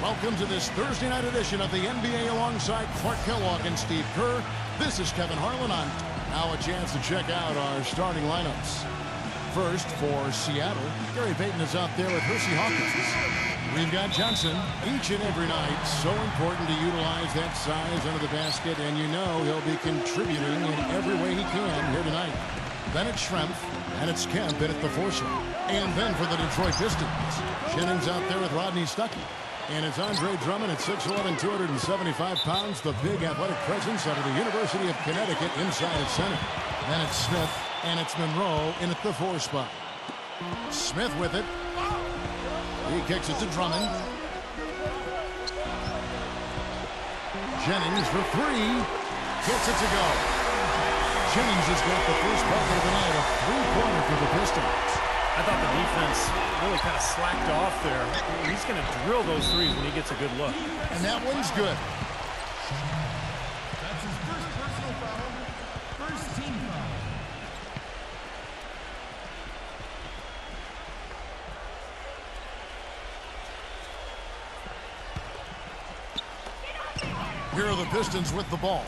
Welcome to this Thursday night edition of the NBA alongside Clark Kellogg and Steve Kerr. This is Kevin Harlan on. Now a chance to check out our starting lineups. First for Seattle, Gary Payton is out there with Hersey Hawkins. We've got Johnson each and every night. So important to utilize that size under the basket, and you know he'll be contributing in every way he can here tonight. Then it's Schrempf, and it's Kemp in at the foursome. And then for the Detroit Pistons, Jennings out there with Rodney Stuckey. And it's Andre Drummond at 6'11", 275 pounds, the big athletic presence out of the University of Connecticut inside at center. Then it's Smith, and it's Monroe in at the 4 spot. Smith with it. He kicks it to Drummond. Jennings for 3. Gets it to go. Jennings has got the first bucket of the night, a 3-pointer for the Pistons. I thought the defense really kind of slacked off there. He's going to drill those threes when he gets a good look. And that one's good. That's his first personal foul. First team foul. Here are the Pistons with the ball.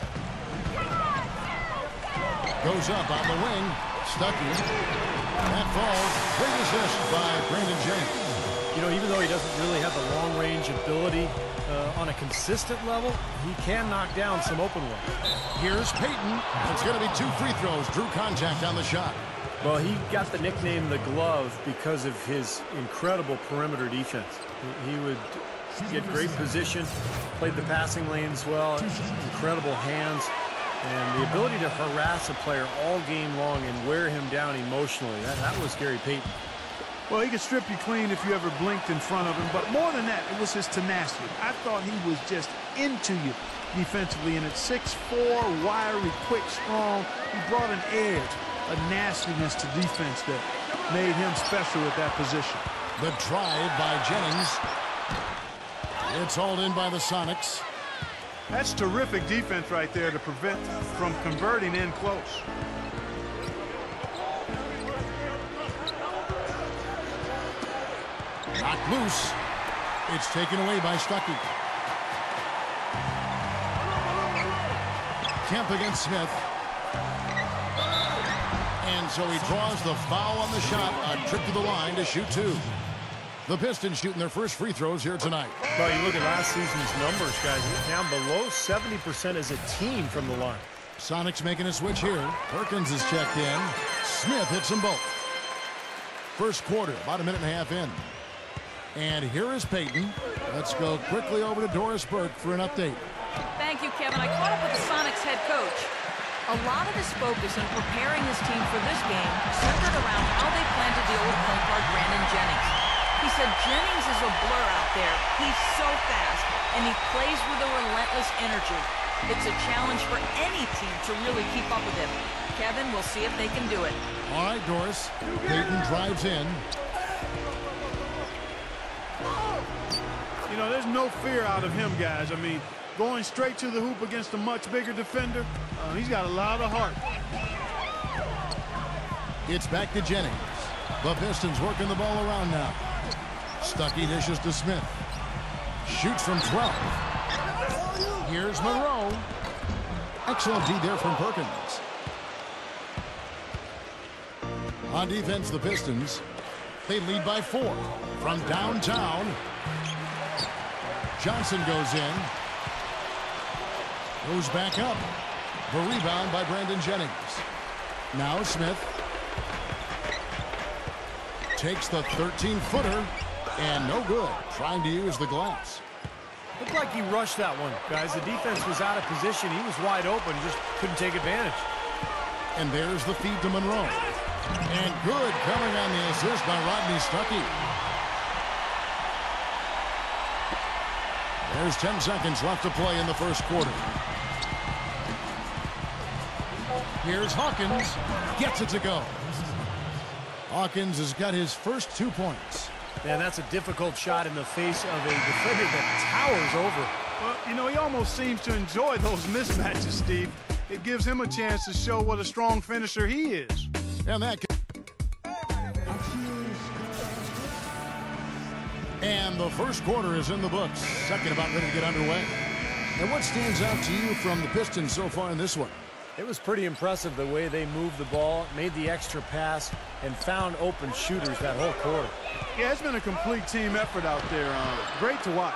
Goes up on the wing. Stuckey. That falls. Great assist by Brandon Jennings. You know, even though he doesn't really have the long-range ability on a consistent level, he can knock down some open ones. Here's Payton. It's going to be 2 free throws. Drew contact on the shot. Well, he got the nickname the Glove because of his incredible perimeter defense. He would get great position, played the passing lanes well, incredible hands. And the ability to harass a player all game long and wear him down emotionally, that was Gary Payton. Well, he could strip you clean if you ever blinked in front of him. But more than that, it was his tenacity. I thought he was just into you defensively. And at 6'4", wiry, quick, strong, he brought an edge, a nastiness to defense that made him special at that position. The drive by Jennings. It's hauled in by the Sonics. That's terrific defense right there to prevent from converting in close. Knocked loose. It's taken away by Stuckey. Kemp against Smith. And so he draws the foul on the shot. A trip to the line to shoot 2. The Pistons shooting their first free throws here tonight. Well, you look at last season's numbers, guys. Down below 70% as a team from the line. Sonics making a switch here. Perkins is checked in. Smith hits them both. First quarter, about a minute and a half in. And here is Payton. Let's go quickly over to Doris Burke for an update. Thank you, Kevin. I caught up with the Sonics head coach. A lot of his focus in preparing his team for this game centered around how they plan to deal with point guard Brandon Jennings. He said Jennings is a blur out there. He's so fast, and he plays with a relentless energy. It's a challenge for any team to really keep up with him. Kevin, we'll see if they can do it. All right, Doris. Payton drives in. You know, there's no fear out of him, guys. I mean, going straight to the hoop against a much bigger defender, he's got a lot of heart. It's back to Jennings. The Pistons working the ball around now. Stuckey dishes to Smith. Shoots from 12. Here's Monroe. Excellent D there from Perkins. On defense, the Pistons. They lead by 4. From downtown. Johnson goes in. Goes back up. The rebound by Brandon Jennings. Now Smith. Takes the 13-footer. And no good. Trying to use the glass. Looked like he rushed that one, guys. The defense was out of position. He was wide open, just couldn't take advantage. And there's the feed to Monroe. And good coming on the assist by Rodney Stuckey. There's 10 seconds left to play in the first quarter. Here's Hawkins. Gets it to go. Hawkins has got his first 2 points. Man, that's a difficult shot in the face of a defender that towers over. Well, you know, he almost seems to enjoy those mismatches, Steve. It gives him a chance to show what a strong finisher he is. And that And the first quarter is in the books. Second about ready to get underway. And what stands out to you from the Pistons so far in this one? It was pretty impressive the way they moved the ball, made the extra pass, and found open shooters that whole quarter. Yeah, it's been a complete team effort out there. Great to watch.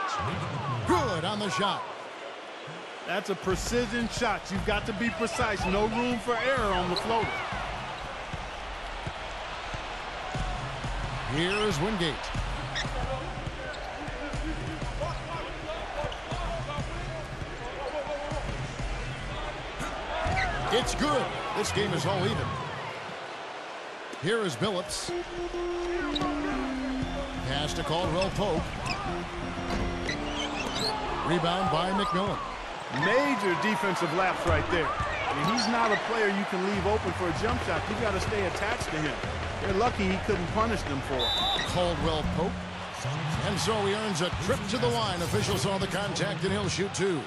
Good on the shot. That's a precision shot. You've got to be precise. No room for error on the floater. Here is Wingate. It's good. This game is all even. Here is Billups. Pass to Caldwell Pope. Rebound by McMillan. Major defensive lapse right there. I mean, he's not a player you can leave open for a jump shot. You've got to stay attached to him. They're lucky he couldn't punish them for it. Caldwell Pope. And so he earns a trip to the line. Officials saw the contact, and he'll shoot two.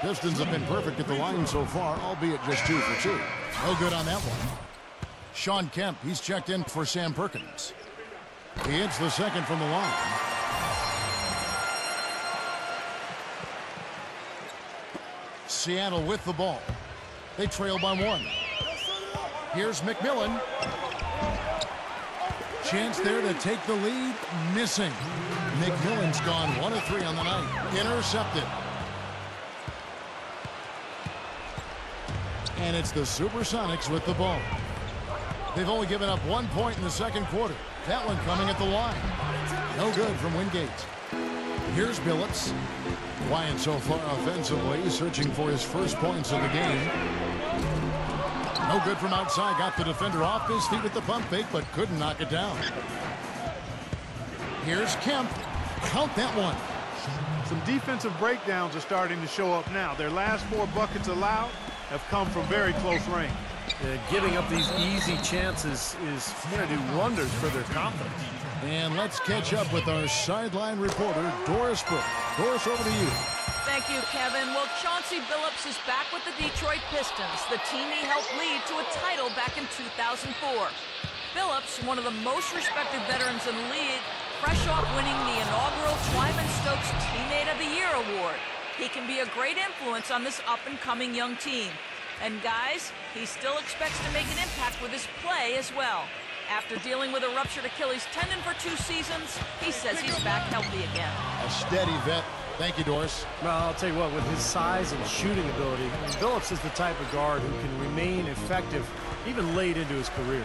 Pistons have been perfect at the line so far, albeit just 2 for 2. No good on that one. Sean Kemp, he's checked in for Sam Perkins. He hits the second from the line. Seattle with the ball. They trail by 1. Here's McMillan. Chance there to take the lead. Missing. McMillan's gone 1 of 3 on the night. Intercepted. And it's the Supersonics with the ball. They've only given up 1 point in the second quarter. That one coming at the line. No good from Wingate. Here's Billups. Quiet so far offensively, searching for his first points of the game. No good from outside. Got the defender off his feet with the pump fake, but couldn't knock it down. Here's Kemp. Count that one. Some defensive breakdowns are starting to show up now. Their last 4 buckets allowed have come from very close range. Giving up these easy chances is going to do wonders for their confidence. And let's catch up with our sideline reporter, Doris Brooke. Doris, over to you. Thank you, Kevin. Well, Chauncey Billups is back with the Detroit Pistons, the team he helped lead to a title back in 2004. Billups, one of the most respected veterans in the league, fresh off winning the inaugural Twyman Stokes Teammate of the Year award. He can be a great influence on this up-and-coming young team. And guys, he still expects to make an impact with his play as well. After dealing with a ruptured Achilles tendon for 2 seasons, he says he's back healthy again. A steady vet. Thank you, Doris. Well, I'll tell you what, with his size and shooting ability, Billups is the type of guard who can remain effective even late into his career.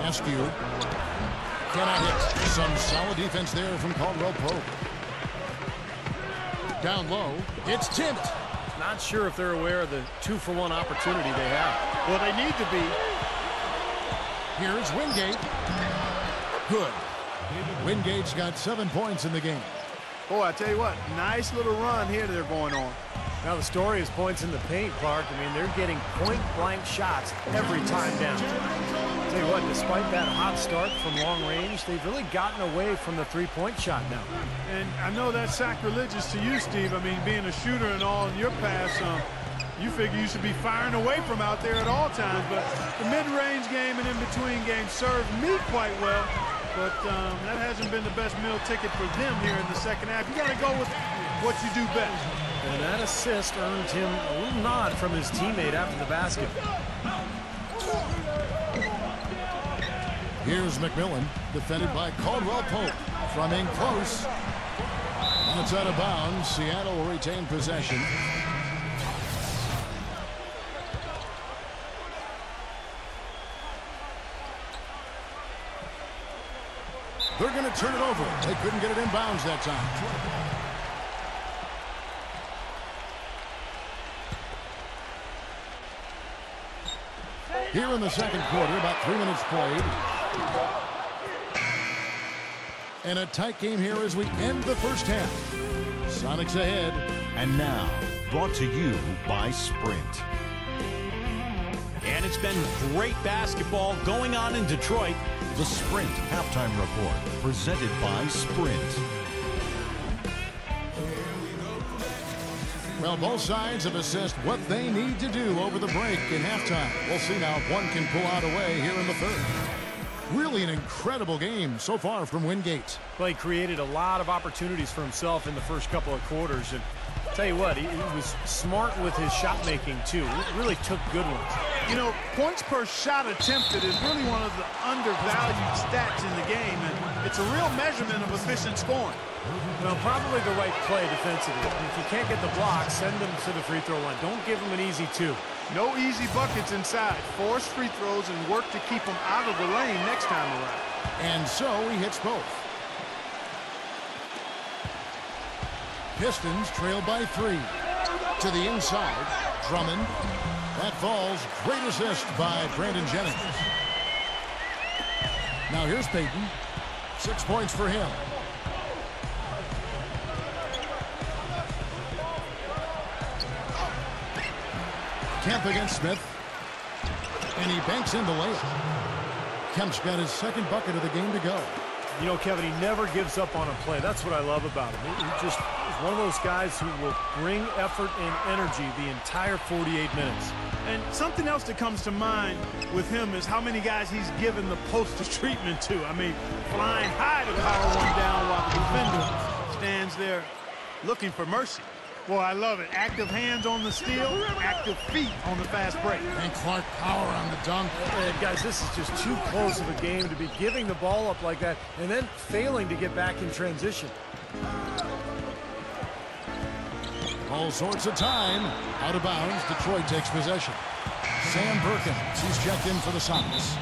Askew cannot hit. Some solid defense there from Caldwell Pope. Down low, it's tipped. Not sure if they're aware of the 2-for-1 opportunity they have. Well, they need to be. Here's Wingate. Good. Wingate's got 7 points in the game. Boy, I tell you what, nice little run here they're going on. Now the story is points in the paint, Clark. I mean, they're getting point-blank shots every time down. I'll tell you what, despite that hot start from long range, they've really gotten away from the 3-point shot now. And I know that's sacrilegious to you, Steve. I mean, being a shooter and all in your pass, you figure you should be firing away from out there at all times. But the mid-range game and in-between games served me quite well. But that hasn't been the best meal ticket for them here in the second half. You got to go with what you do best. And that assist earned him a little nod from his teammate after the basket. Here's McMillan, defended by Caldwell Pope. From in close. That's out of bounds. Seattle will retain possession. They're going to turn it over. They couldn't get it in bounds that time. Here in the second quarter, about 3 minutes played. And a tight game here as we end the first half. Sonics ahead. And now, brought to you by Sprint. And it's been great basketball going on in Detroit. The Sprint Halftime Report, presented by Sprint. Well, both sides have assessed what they need to do over the break in halftime. We'll see now if one can pull out away here in the third. Really an incredible game so far from Wingate. Well, he created a lot of opportunities for himself in the first couple of quarters. And I'll tell you what, he was smart with his shot making, too. He really took good ones. You know, points per shot attempted is really one of the undervalued stats in the game, and it's a real measurement of efficient scoring. Well, probably the right play defensively. If you can't get the block, send them to the free throw line. Don't give them an easy two. No easy buckets inside. Force free throws and work to keep them out of the lane next time around. And so he hits both. Pistons trail by 3. To the inside, Drummond. That falls. Great assist by Brandon Jennings. Now here's Payton. 6 points for him. Kemp against Smith. And he banks in the layup. Kemp's got his second bucket of the game to go. You know, Kevin, he never gives up on a play. That's what I love about him. He just is one of those guys who will bring effort and energy the entire 48 minutes. And something else that comes to mind with him is how many guys he's given the poster treatment to. I mean, flying high to power one down while the defender stands there looking for mercy. Boy, I love it. Active hands on the steal, active feet on the fast break. And Clark power on the dunk. Guys, this is just too close of a game to be giving the ball up like that and then failing to get back in transition. All sorts of time. Out of bounds. Detroit takes possession. Sam Perkins. He's checked in for the Sonics.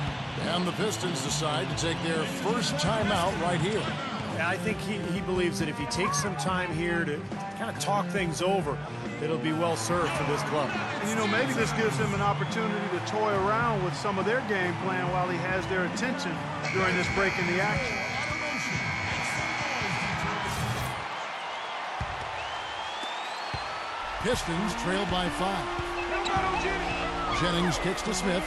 And the Pistons decide to take their first timeout right here. Yeah, I think he believes that if he takes some time here to kind of talk things over, it'll be well served for this club. And, you know, maybe this gives him an opportunity to toy around with some of their game plan while he has their attention during this break in the action. Pistons trail by 5. Jennings kicks to Smith.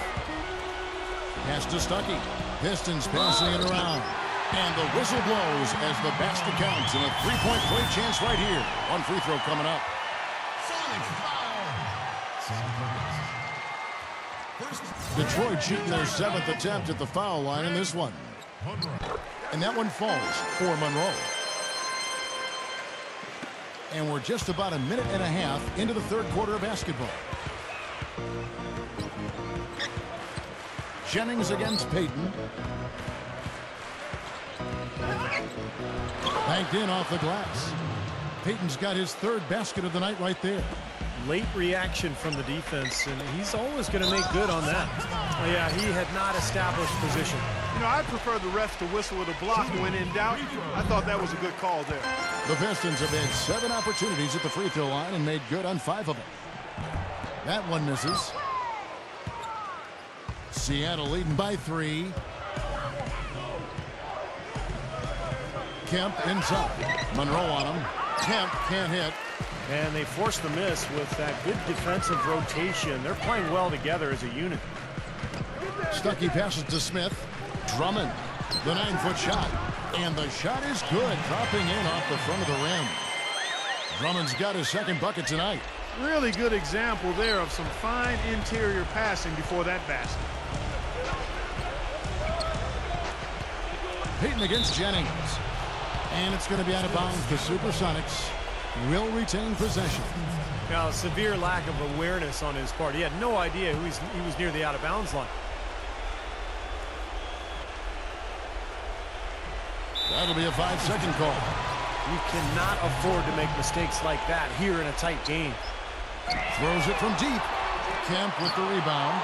Pass to Stuckey. Pistons passing it around. And the whistle blows as the basket counts and a three-point play chance right here. One free throw coming up. Detroit shooting their 7th attempt at the foul line in this one. And that one falls for Monroe. And we're just about a minute and a half into the third quarter of basketball. Jennings against Payton. Banked in off the glass. Payton's got his third basket of the night right there. Late reaction from the defense, and he's always going to make good on that. Oh, yeah, he had not established position. You know, I prefer the refs to whistle with a block when in doubt. I thought that was a good call there. The Pistons have had 7 opportunities at the free throw line and made good on 5 of them. That one misses. Seattle leading by 3. Kemp inside. Monroe on him. Kemp can't hit. And they forced the miss with that good defensive rotation. They're playing well together as a unit. Stuckey passes to Smith. Drummond. The 9-foot shot. And the shot is good. Dropping in off the front of the rim. Drummond's got his second bucket tonight. Really good example there of some fine interior passing before that basket. Payton against Jennings. And it's going to be out of bounds. The Supersonics will retain possession. Now, severe lack of awareness on his part. He had no idea he was near the out-of-bounds line. That'll be a 5-second call. You cannot afford to make mistakes like that here in a tight game. Throws it from deep. Kemp with the rebound.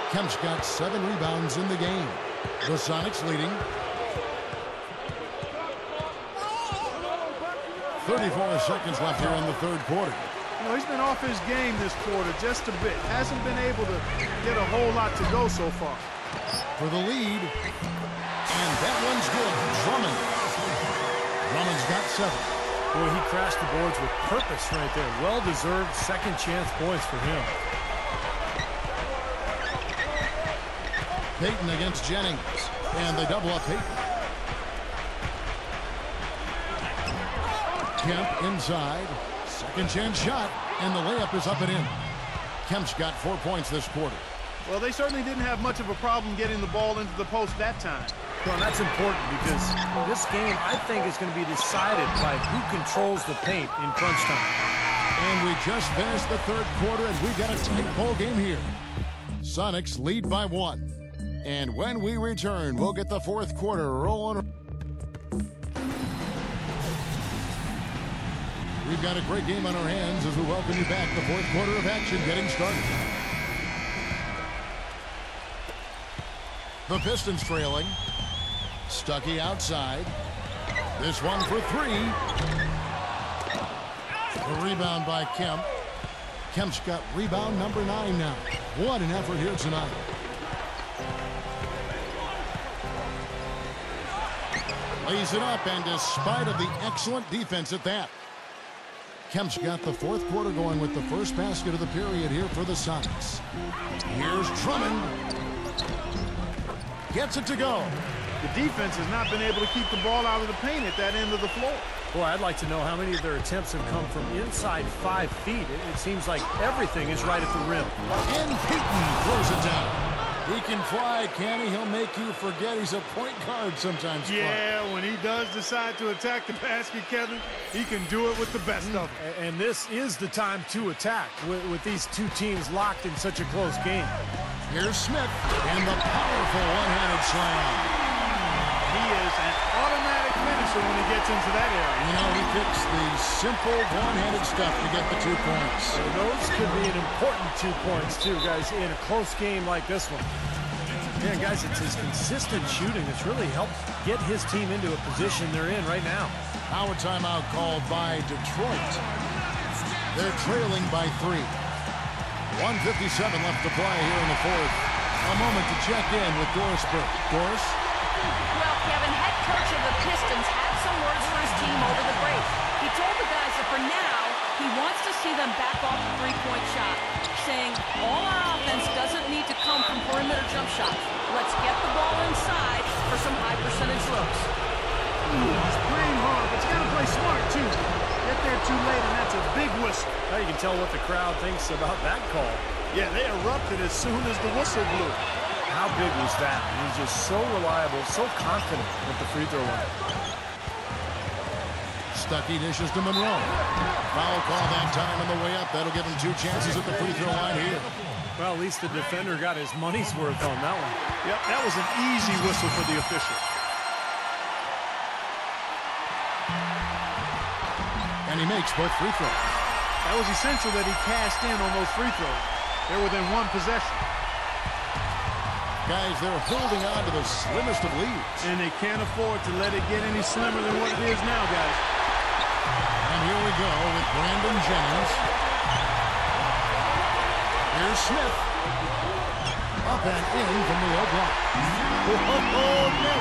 Kemp's got 7 rebounds in the game. The Sonics leading. 34 seconds left here in the third quarter. You know, he's been off his game this quarter just a bit. Hasn't been able to get a whole lot to go so far. For the lead. And that one's good. Drummond. Drummond's got 7. Boy, he crashed the boards with purpose right there. Well-deserved second chance points for him. Payton against Jennings. And they double up Payton. Kemp inside. Second chance shot. And the layup is up and in. Kemp's got 4 points this quarter. Well, they certainly didn't have much of a problem getting the ball into the post that time. Well, that's important because this game, I think, is going to be decided by who controls the paint in crunch time. And we just finished the third quarter, and we got a tight ball game here. Sonics lead by 1. And when we return, we'll get the fourth quarter rolling. We've got a great game on our hands as we welcome you back. The fourth quarter of action getting started. The Pistons trailing. Stuckey outside. This one for 3. A rebound by Kemp. Kemp's got rebound number 9 now. What an effort here tonight. Lays it up, and despite of the excellent defense at that, Kemp's got the fourth quarter going with the first basket of the period here for the Sonics. Here's Drummond. Gets it to go. The defense has not been able to keep the ball out of the paint at that end of the floor. Boy, I'd like to know how many of their attempts have come from inside 5 feet. It seems like everything is right at the rim. And Peyton throws it down. He can fly, can he? He'll make you forget he's a point guard sometimes. Yeah, when he does decide to attack the basket, Kevin, he can do it with the best of them. And this is the time to attack with these two teams locked in such a close game. Here's Smith and the powerful one-handed slam. He is an automatic finisher when he gets into that area. You know, he picks the simple one-handed stuff to get the 2 points. So those could be an important 2 points, too, guys, in a close game like this one. Yeah, guys, it's his consistent shooting that's really helped get his team into a position they're in right now. Now a timeout called by Detroit. They're trailing by 3. 1:57 left to play here in the fourth. A moment to check in with Doris Burke. Doris? Well, Kevin, head coach of the Pistons had some words for his team over the break. He told the guys that for now, he wants to see them back off the three-point shot, saying all our offense doesn't need to come from perimeter jump shots. Let's get the ball inside for some high-percentage looks. He's playing hard, but you got to play smart, too. Get there too late, and that's a big whistle. Now you can tell what the crowd thinks about that call. Yeah, they erupted as soon as the whistle blew. How big was that? He's just so reliable, so confident at the free throw line. Stuckey dishes to Monroe. Foul call that time on the way up. That'll give him 2 chances at the free throw line here. Well, at least the defender got his money's worth on that one. Yep, that was an easy whistle for the official. And he makes both free throws. That was essential that he cashed in on those free throws. They're within 1 possession. Guys, they're holding on to the slimmest of leads. And they can't afford to let it get any slimmer than what it is now, guys. And here we go with Brandon Jennings. Here's Smith. Up and in from the low block. Oh, no.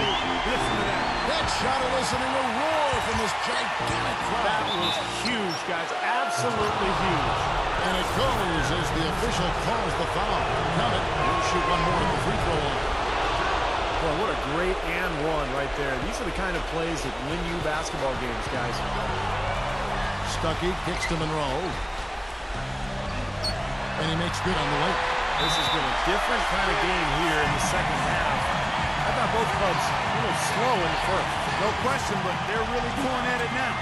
Listen to that. That shot eliciting a roar from this gigantic crowd. That was huge, guys. Absolutely huge. And it goes as the official calls the foul. Count it. We'll shoot one more at the free throw line. Boy, what a great and one right there. These are the kind of plays that win you basketball games, guys. Stuckey kicks to Monroe. And he makes good on the way. This has been a different kind of game here in the second half. I thought both clubs a little slow in the first. No question, but they're really going at it now.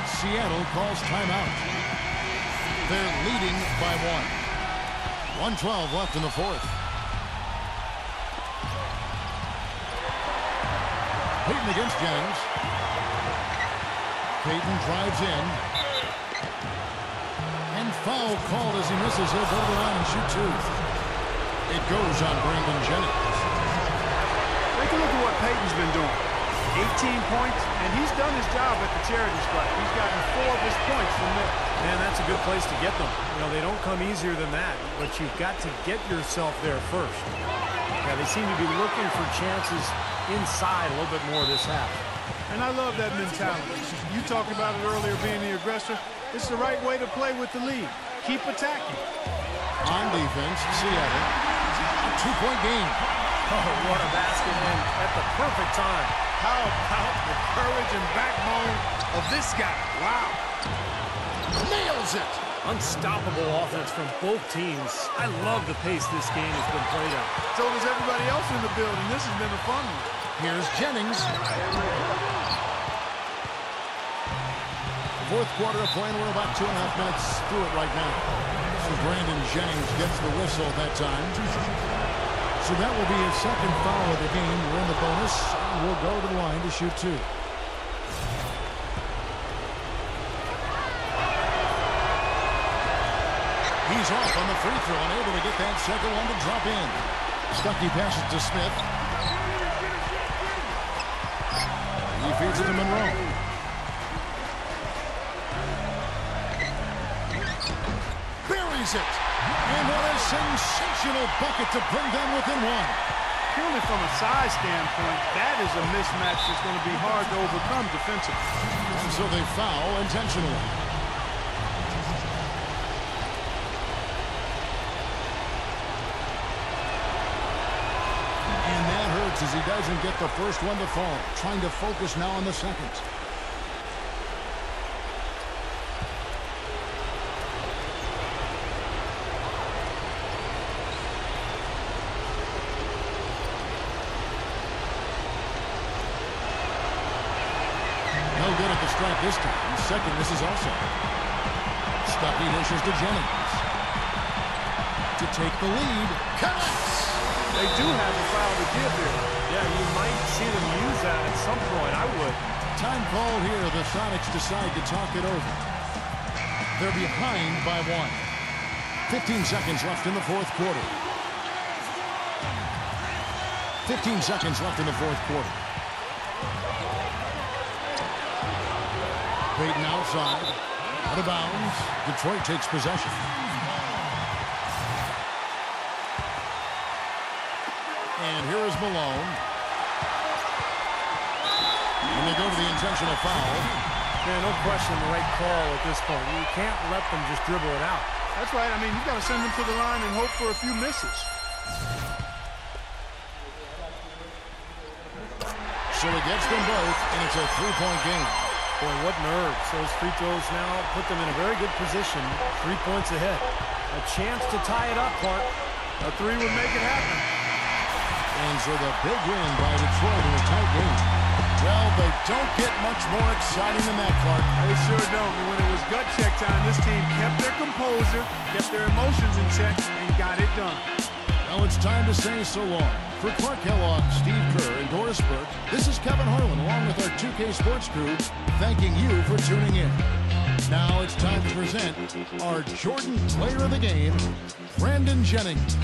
Seattle calls timeout. They're leading by 1. 1:12 left in the fourth. Peyton against Jennings. Peyton drives in. And foul called as he misses. He'll go to the line and shoot 2. It goes on Brandon Jennings. Take a look at what Peyton's been doing. 18 points, and he's done his job at the charity stripe. He's gotten 4 of his points from there. Man, that's a good place to get them. You know, they don't come easier than that, but you've got to get yourself there first. Yeah, they seem to be looking for chances inside a little bit more this half. And I love that mentality. You talked about it earlier, being the aggressor. It's the right way to play with the lead. Keep attacking. On defense, Seattle. A 2-point game. Oh, what a basket, and at the perfect time. How about the courage and backbone of this guy? Wow. Nails it. Unstoppable offense from both teams. I love the pace this game has been played at. So does everybody else in the building. This has been a fun one. Here's Jennings. Fourth quarter of play, and we're about 2.5 minutes through it right now. So Brandon Jennings gets the whistle that time. So that will be his second foul of the game. We're in the bonus. We'll go to the line to shoot 2. He's off on the free throw and able to get that second one to drop in. Stuckey passes to Smith. He feeds it to Monroe. Buries it. And what a sensational bucket to bring them within 1. Purely from a size standpoint, that is a mismatch that's going to be hard to overcome defensively. And so they foul intentionally. And that hurts as he doesn't get the first one to fall. Trying to focus now on the second. No good at the strike this time. Second misses also. Stuckey dishes to Jennings. To take the lead. Connects! They do have a foul to give here. Yeah, you might see them use that at some point. I would. Time call here. The Sonics decide to talk it over. They're behind by 1. 15 seconds left in the fourth quarter. 15 seconds left in the fourth quarter. Peyton outside. Out of bounds. Detroit takes possession. And here is Malone. And they go to the intentional foul. Yeah, no question the right call at this point. You can't let them just dribble it out. That's right. I mean, you've got to send them to the line and hope for a few misses. So he gets them both, and it's a 3-point game. Boy, what nerves. Those free throws now put them in a very good position. 3 points ahead. A chance to tie it up, Clark. A 3 would make it happen. And so the big win by Detroit in a tight game. Well, they don't get much more exciting than that, Clark. They sure don't. And when it was gut check time, this team kept their composure, kept their emotions in check, and got it done. Well, it's time to say so long. For Clark Kellogg, Steve Kerr, and Doris Burke, this is Kevin Harlan along with our 2K Sports crew, thanking you for tuning in. Now it's time to present our Jordan Player of the Game, Brandon Jennings.